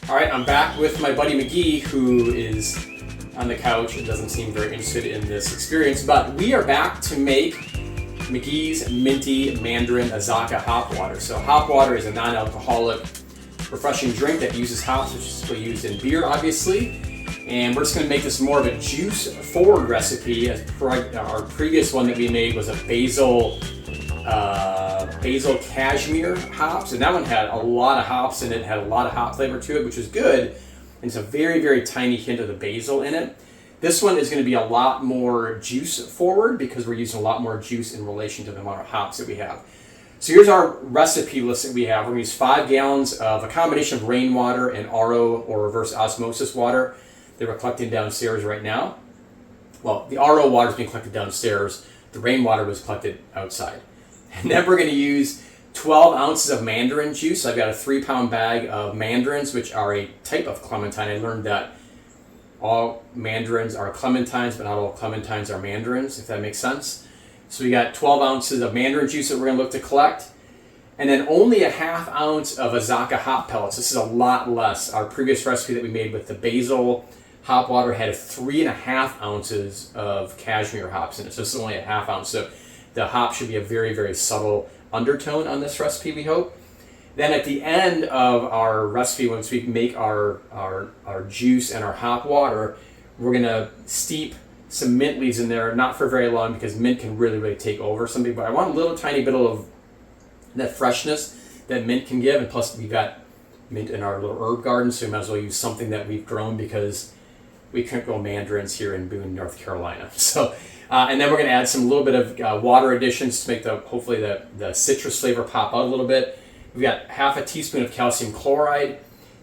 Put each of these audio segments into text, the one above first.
All right, I'm back with my buddy McGee, who is on the couch and doesn't seem very interested in this experience, but we are back to make McGee's Minty Mandarin Azacca hop water. So hop water is a non-alcoholic, refreshing drink that uses hops, which is typically used in beer, obviously. And we're just gonna make this more of a juice-forward recipe, as our previous one that we made was a basil cashmere hops, and that one had a lot of hops in it, had a lot of hop flavor to it, which was good. And it's a very, very tiny hint of the basil in it. This one is going to be a lot more juice forward because we're using a lot more juice in relation to the amount of hops that we have. So here's our recipe list that we have. We're going to use 5 gallons of a combination of rainwater and RO or reverse osmosis water that we're collecting downstairs right now. Well, the RO water is being collected downstairs. The rainwater was collected outside. And then we're going to use 12 ounces of mandarin juice. I've got a 3-pound bag of mandarins, which are a type of clementine. I learned that all mandarins are clementines, but not all clementines are mandarins, if that makes sense. So we got 12 ounces of mandarin juice that we're going to look to collect. And then only a 1/2 ounce of Azacca hop pellets. This is a lot less. Our previous recipe that we made with the basil hop water had 3.5 ounces of cashmere hops in it. So this is only a 1/2 ounce. So the hop should be a very, very subtle undertone on this recipe, we hope. Then at the end of our recipe, once we make our juice and our hop water, we're gonna steep some mint leaves in there, not for very long because mint can really, really take over something, but I want a little tiny bit of that freshness that mint can give, and plus we've got mint in our little herb garden, so we might as well use something that we've grown because we couldn't grow mandarins here in Boone, North Carolina. So, and then we're going to add some little bit of water additions to make hopefully the citrus flavor pop out a little bit. We've got 1/2 teaspoon of calcium chloride.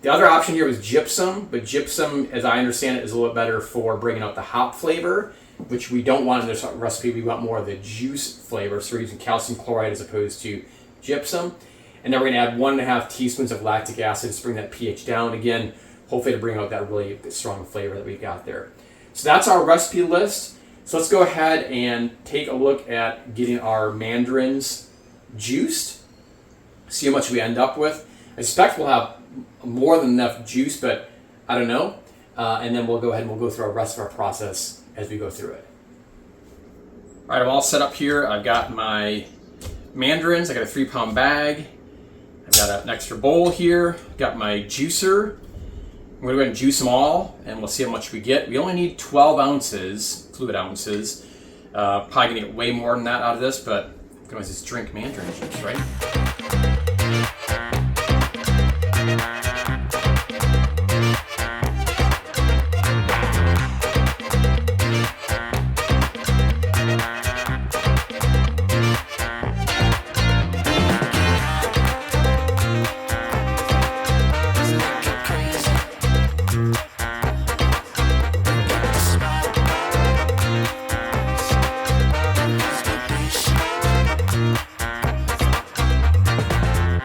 The other option here was gypsum, but gypsum, as I understand it, is a little bit better for bringing out the hop flavor, which we don't want in this recipe. We want more of the juice flavor, so we're using calcium chloride as opposed to gypsum. And then we're going to add 1.5 teaspoons of lactic acid to bring that pH down again, hopefully to bring out that really strong flavor that we've got there. So that's our recipe list. So let's go ahead and take a look at getting our mandarins juiced, see how much we end up with. I suspect we'll have more than enough juice, but I don't know. And then we'll go ahead and we'll go through our rest of our process as we go through it. All right, I'm all set up here. I've got my mandarins. I got a 3-pound bag. I've got an extra bowl here. I've got my juicer. I'm going to go ahead and juice them all, and we'll see how much we get. We only need 12 ounces, fluid ounces. Probably going to get way more than that out of this, but we can always just drink mandarin juice, right?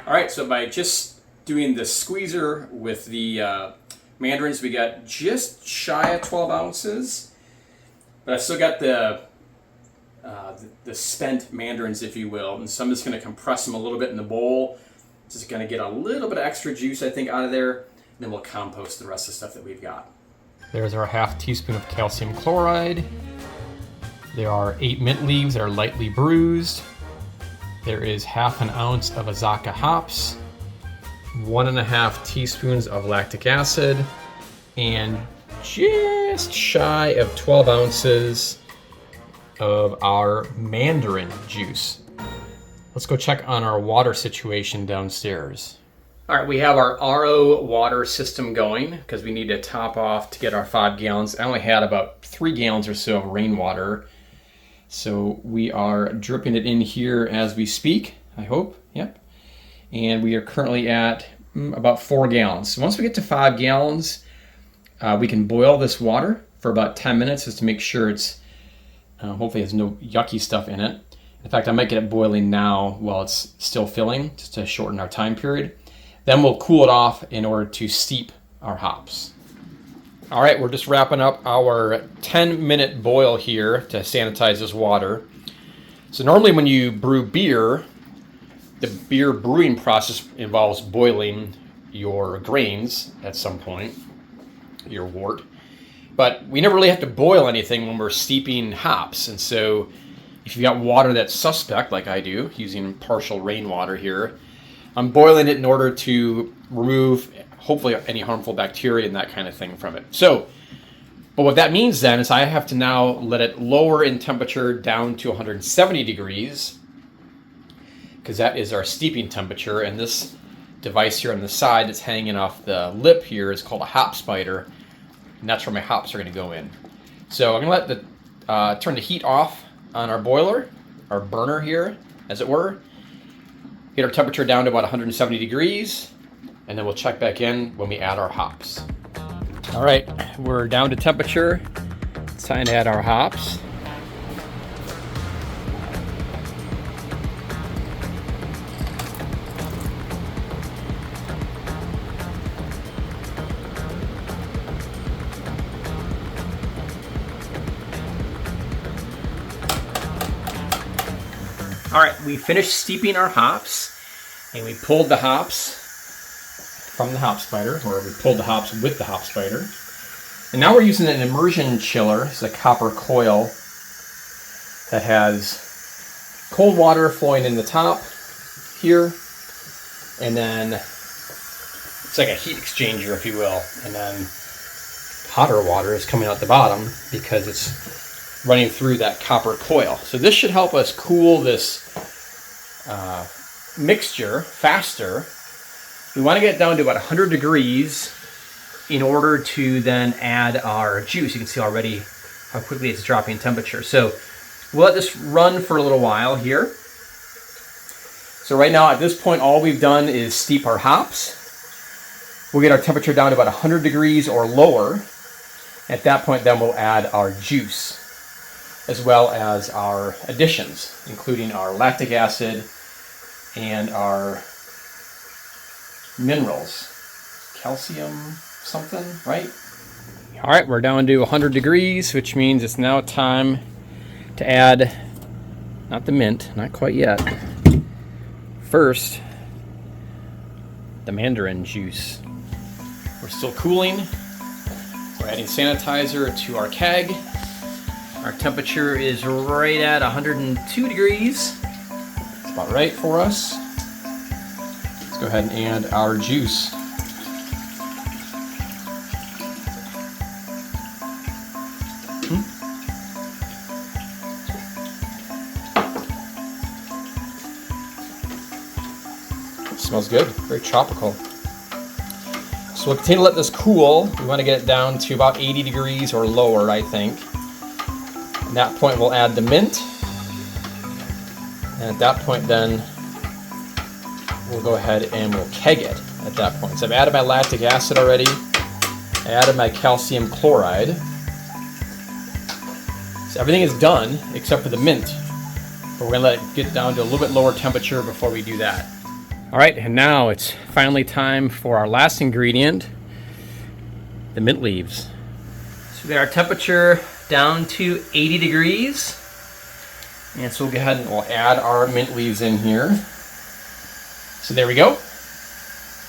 Alright, so by just doing the squeezer with the mandarins, we got just shy of 12 ounces. But I still got the spent mandarins, if you will. And so I'm just going to compress them a little bit in the bowl. Just going to get a little bit of extra juice, I think, out of there. And then we'll compost the rest of the stuff that we've got. There's our 1/2 teaspoon of calcium chloride. There are 8 mint leaves that are lightly bruised. There is 1/2 ounce of Azacca hops, 1.5 teaspoons of lactic acid, and just shy of 12 ounces of our mandarin juice. Let's go check on our water situation downstairs. All right, we have our RO water system going because we need to top off to get our 5 gallons. I only had about 3 gallons or so of rainwater. So we are dripping it in here as we speak, I hope. Yep. And we are currently at about 4 gallons. So once we get to 5 gallons, we can boil this water for about 10 minutes just to make sure it's, hopefully there's no yucky stuff in it. In fact, I might get it boiling now while it's still filling, just to shorten our time period. Then we'll cool it off in order to steep our hops. All right, we're just wrapping up our 10-minute boil here to sanitize this water. So normally when you brew beer, the beer brewing process involves boiling your grains at some point, your wort. But we never really have to boil anything when we're steeping hops. And so if you've got water that's suspect, like I do, using partial rainwater here, I'm boiling it in order to remove, hopefully, any harmful bacteria and that kind of thing from it. So, but what that means then is I have to now let it lower in temperature down to 170 degrees, because that is our steeping temperature. And this device here on the side that's hanging off the lip here is called a hop spider, and that's where my hops are going to go in. So I'm going to let turn the heat off on our boiler, our burner here, as it were. Get our temperature down to about 170 degrees, and then we'll check back in when we add our hops. All right, we're down to temperature. It's time to add our hops. All right, we finished steeping our hops, and we pulled the hops from the hop spider, or we pulled the hops with the hop spider. And now we're using an immersion chiller. It's a copper coil that has cold water flowing in the top here, and then it's like a heat exchanger, if you will, and then hotter water is coming out the bottom because it's running through that copper coil. So this should help us cool this mixture faster. We want to get it down to about 100 degrees in order to then add our juice. You can see already how quickly it's dropping in temperature. So we'll let this run for a little while here. So right now at this point all we've done is steep our hops. We'll get our temperature down to about 100 degrees or lower. At that point then we'll add our juice, as well as our additions, including our lactic acid and our minerals. Calcium something, right? All right, we're down to 100 degrees, which means it's now time to add, not the mint, not quite yet. First, the mandarin juice. We're still cooling. We're adding sanitizer to our keg. Our temperature is right at 102 degrees. It's about right for us. Let's go ahead and add our juice. Smells good, very tropical. So we'll continue to let this cool. We want to get it down to about 80 degrees or lower, I think. At that point we'll add the mint, and at that point then we'll go ahead and we'll keg it at that point. So I've added my lactic acid already, I added my calcium chloride. So everything is done except for the mint, but we're going to let it get down to a little bit lower temperature before we do that. Alright, and now it's finally time for our last ingredient, the mint leaves. So we got our temperature down to 80 degrees, and so we'll go ahead and we'll add our mint leaves in here. So there we go.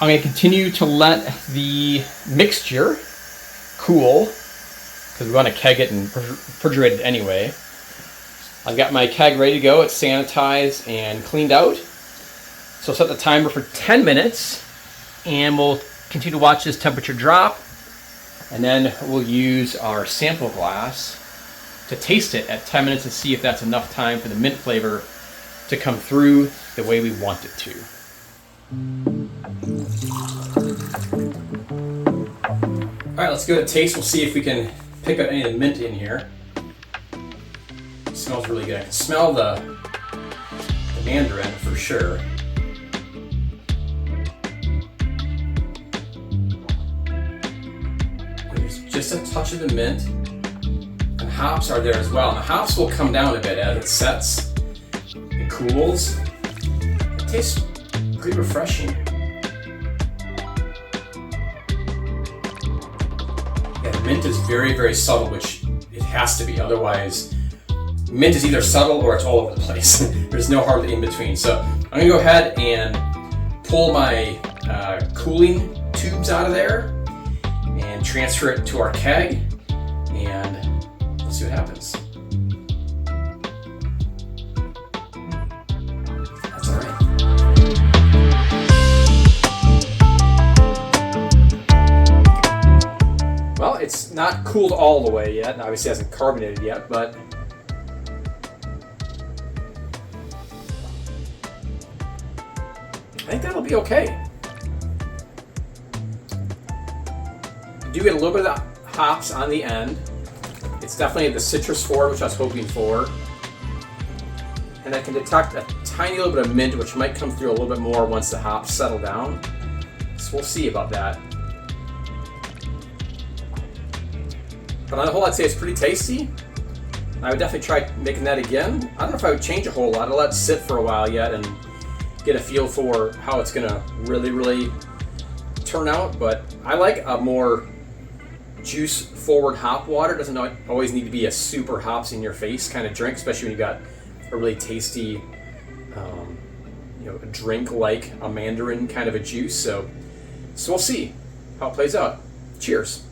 I'm going to continue to let the mixture cool because we want to keg it and refrigerate it anyway. I've got my keg ready to go. It's sanitized and cleaned out. So set the timer for 10 minutes, and we'll continue to watch this temperature drop. And then we'll use our sample glass to taste it at 10 minutes and see if that's enough time for the mint flavor to come through the way we want it to. All right, let's go to taste. We'll see if we can pick up any of the mint in here. It smells really good. I can smell the mandarin for sure. Just a touch of the mint, and hops are there as well. And the hops will come down a bit as it sets and cools. It tastes pretty refreshing. Yeah, the mint is very, very subtle, which it has to be. Otherwise, mint is either subtle or it's all over the place. There's no hardly in between. So I'm gonna go ahead and pull my cooling tubes out of there and transfer it to our keg, and let's see what happens. That's all right. Well, it's not cooled all the way yet, and obviously hasn't carbonated yet, but I think that'll be okay. You do get a little bit of hops on the end. It's definitely the citrus forward, which I was hoping for. And I can detect a tiny little bit of mint, which might come through a little bit more once the hops settle down. So we'll see about that. But on the whole, I'd say it's pretty tasty. I would definitely try making that again. I don't know if I would change a whole lot. I'll let it sit for a while yet and get a feel for how it's gonna really turn out. But I like a more juice forward hop water. It doesn't always need to be a super hops in your face kind of drink, especially when you got a really tasty, a drink like a mandarin kind of a juice. So we'll see how it plays out. Cheers.